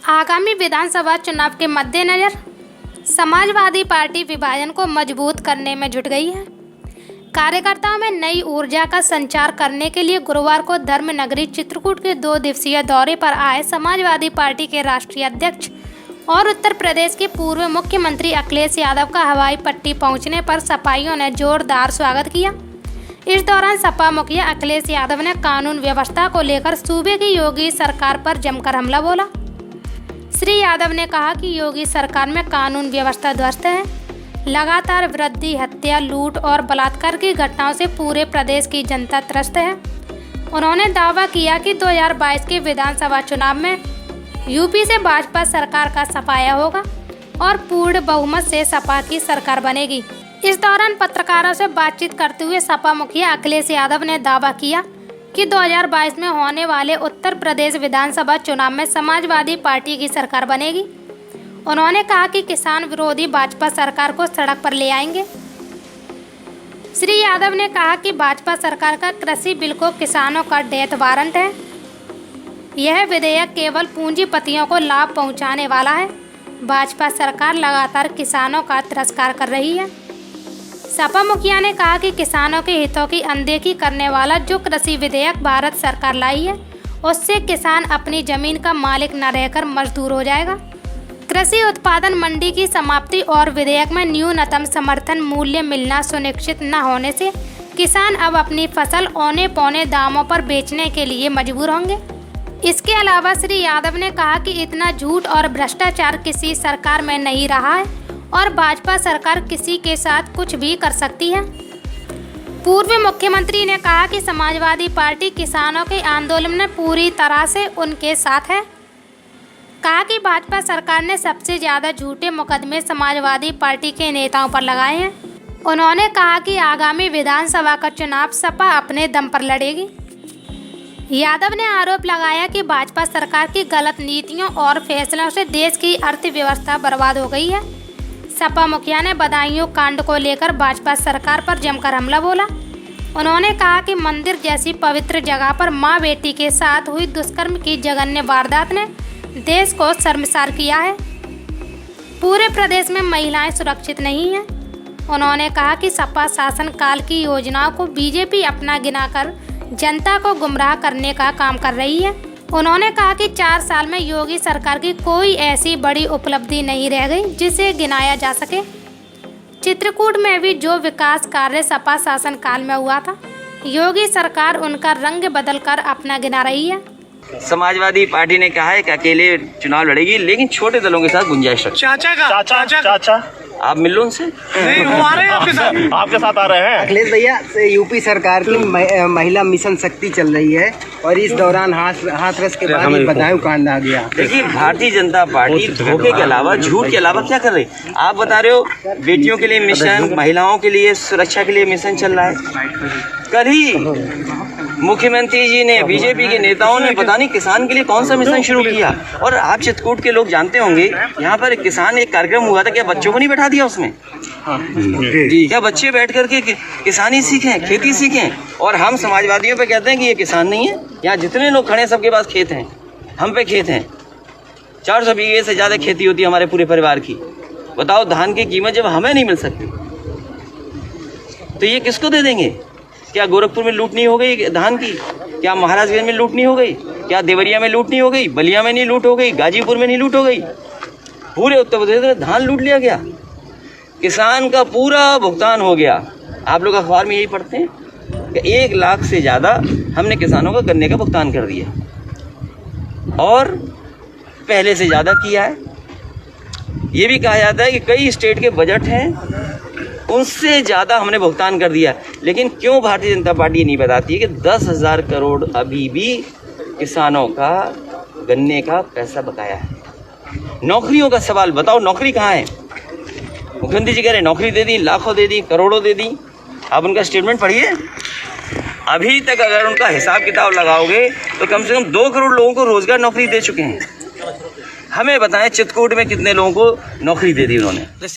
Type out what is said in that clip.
आगामी विधानसभा चुनाव के मद्देनजर समाजवादी पार्टी विभाजन को मजबूत करने में जुट गई है। कार्यकर्ताओं में नई ऊर्जा का संचार करने के लिए गुरुवार को धर्म नगरी चित्रकूट के 2 दिवसीय दौरे पर आए समाजवादी पार्टी के राष्ट्रीय अध्यक्ष और उत्तर प्रदेश के पूर्व मुख्यमंत्री अखिलेश यादव का हवाई पट्टी पहुंचने पर सपाइयों ने जोरदार स्वागत किया। इस दौरान सपा मुखिया अखिलेश यादव ने कानून व्यवस्था को लेकर सूबे की योगी सरकार पर जमकर हमला बोला। श्री यादव ने कहा कि योगी सरकार में कानून व्यवस्था ध्वस्त है। लगातार वृद्धि, हत्या, लूट और बलात्कार की घटनाओं से पूरे प्रदेश की जनता त्रस्त है। उन्होंने दावा किया कि 2022 के विधानसभा चुनाव में यूपी से भाजपा सरकार का सफाया होगा और पूर्ण बहुमत से सपा की सरकार बनेगी। इस दौरान पत्रकारों से बातचीत करते हुए सपा मुखिया अखिलेश यादव ने दावा किया कि 2022 में होने वाले उत्तर प्रदेश विधानसभा चुनाव में समाजवादी पार्टी की सरकार बनेगी। उन्होंने कहा कि किसान विरोधी भाजपा सरकार को सड़क पर ले आएंगे। श्री यादव ने कहा कि भाजपा सरकार का कृषि बिल को किसानों का डेथ वारंट है। यह विधेयक केवल पूंजीपतियों को लाभ पहुंचाने वाला है। भाजपा सरकार लगातार किसानों का तिरस्कार कर रही है। सपा मुखिया ने कहा कि किसानों के हितों की अनदेखी करने वाला जो कृषि विधेयक भारत सरकार लाई है, उससे किसान अपनी जमीन का मालिक न रहकर मजदूर हो जाएगा। कृषि उत्पादन मंडी की समाप्ति और विधेयक में न्यूनतम समर्थन मूल्य मिलना सुनिश्चित न होने से किसान अब अपनी फसल औने पौने दामों पर बेचने के लिए मजबूर होंगे। इसके अलावा श्री यादव ने कहा कि इतना झूठ और भ्रष्टाचार किसी सरकार में नहीं रहा है और भाजपा सरकार किसी के साथ कुछ भी कर सकती है। पूर्व मुख्यमंत्री ने कहा कि समाजवादी पार्टी किसानों के आंदोलन में पूरी तरह से उनके साथ है। कहा कि भाजपा सरकार ने सबसे ज़्यादा झूठे मुकदमे समाजवादी पार्टी के नेताओं पर लगाए हैं। उन्होंने कहा कि आगामी विधानसभा का चुनाव सपा अपने दम पर लड़ेगी। यादव ने आरोप लगाया कि भाजपा सरकार की गलत नीतियों और फैसलों से देश की अर्थव्यवस्था बर्बाद हो गई है। सपा मुखिया ने बदायूं कांड को लेकर भाजपा सरकार पर जमकर हमला बोला। उन्होंने कहा कि मंदिर जैसी पवित्र जगह पर मां बेटी के साथ हुई दुष्कर्म की जघन्य वारदात ने देश को शर्मसार किया है। पूरे प्रदेश में महिलाएं सुरक्षित नहीं हैं। उन्होंने कहा कि सपा शासन काल की योजनाओं को बीजेपी अपना गिनाकर जनता को गुमराह करने का काम कर रही है। उन्होंने कहा कि 4 साल में योगी सरकार की कोई ऐसी बड़ी उपलब्धि नहीं रह गई जिसे गिनाया जा सके। चित्रकूट में भी जो विकास कार्य सपा शासन काल में हुआ था, योगी सरकार उनका रंग बदलकर अपना गिना रही है। समाजवादी पार्टी ने कहा है कि अकेले चुनाव लड़ेगी, लेकिन छोटे दलों के साथ गुंजाइश रखती है। चाचा आप मिल लो उनसे। नहीं, वो आ रहे हैं आपके साथ आ रहे हैं। अखिलेश भैया, यूपी सरकार की महिला मिशन शक्ति चल रही है और इस दौरान हाथरस के बाद बदायूं कांड आ गया। देखिए, भारतीय जनता पार्टी धोखे के अलावा, झूठ के अलावा क्या कर रही? आप बता रहे हो बेटियों के लिए मिशन, महिलाओं के लिए सुरक्षा के लिए मिशन चल रहा है। कल ही मुख्यमंत्री जी ने, बीजेपी के नेताओं ने पता नहीं किसान के लिए कौन सा मिशन शुरू किया। और आप चित्रकूट के लोग जानते होंगे, यहाँ पर किसान एक कार्यक्रम हुआ था, क्या बच्चों को नहीं बैठा दिया उसमें? जी, क्या बच्चे बैठ करके किसानी सीखें, खेती सीखें? और हम समाजवादियों पे कहते हैं कि ये किसान नहीं है। यहाँ जितने लोग खड़े हैं सबके पास खेत हैं, हम पे खेत हैं। 400 बीघे से ज़्यादा खेती होती है हमारे पूरे परिवार की। बताओ, धान की कीमत जब हमें नहीं मिल सकती तो ये किसको दे देंगे? क्या गोरखपुर में लूट नहीं हो गई धान की? क्या महाराजगंज में लूट नहीं हो गई? क्या देवरिया में लूट नहीं हो गई? बलिया में नहीं लूट हो गई? गाजीपुर में नहीं लूट हो गई? पूरे उत्तर प्रदेश में धान लूट लिया गया। किसान का पूरा भुगतान हो गया। आप लोग अखबार में यही पढ़ते हैं कि 1 लाख से ज़्यादा हमने किसानों का गन्ने का भुगतान कर दिया और पहले से ज़्यादा किया है। ये भी कहा जाता है कि कई स्टेट के बजट हैं, उनसे ज़्यादा हमने भुगतान कर दिया। लेकिन क्यों भारतीय जनता पार्टी नहीं बताती है कि 10,000 करोड़ अभी भी किसानों का गन्ने का पैसा बकाया है? नौकरियों का सवाल, बताओ नौकरी कहाँ है? मुख्यमंत्री जी कह रहे नौकरी दे दी, लाखों दे दी, करोड़ों दे दी। आप उनका स्टेटमेंट पढ़िए। अभी तक अगर उनका हिसाब किताब लगाओगे तो कम से कम 2 करोड़ लोगों को रोजगार नौकरी दे चुके हैं। हमें बताएं चित्रकूट में कितने लोगों को नौकरी दे दी उन्होंने?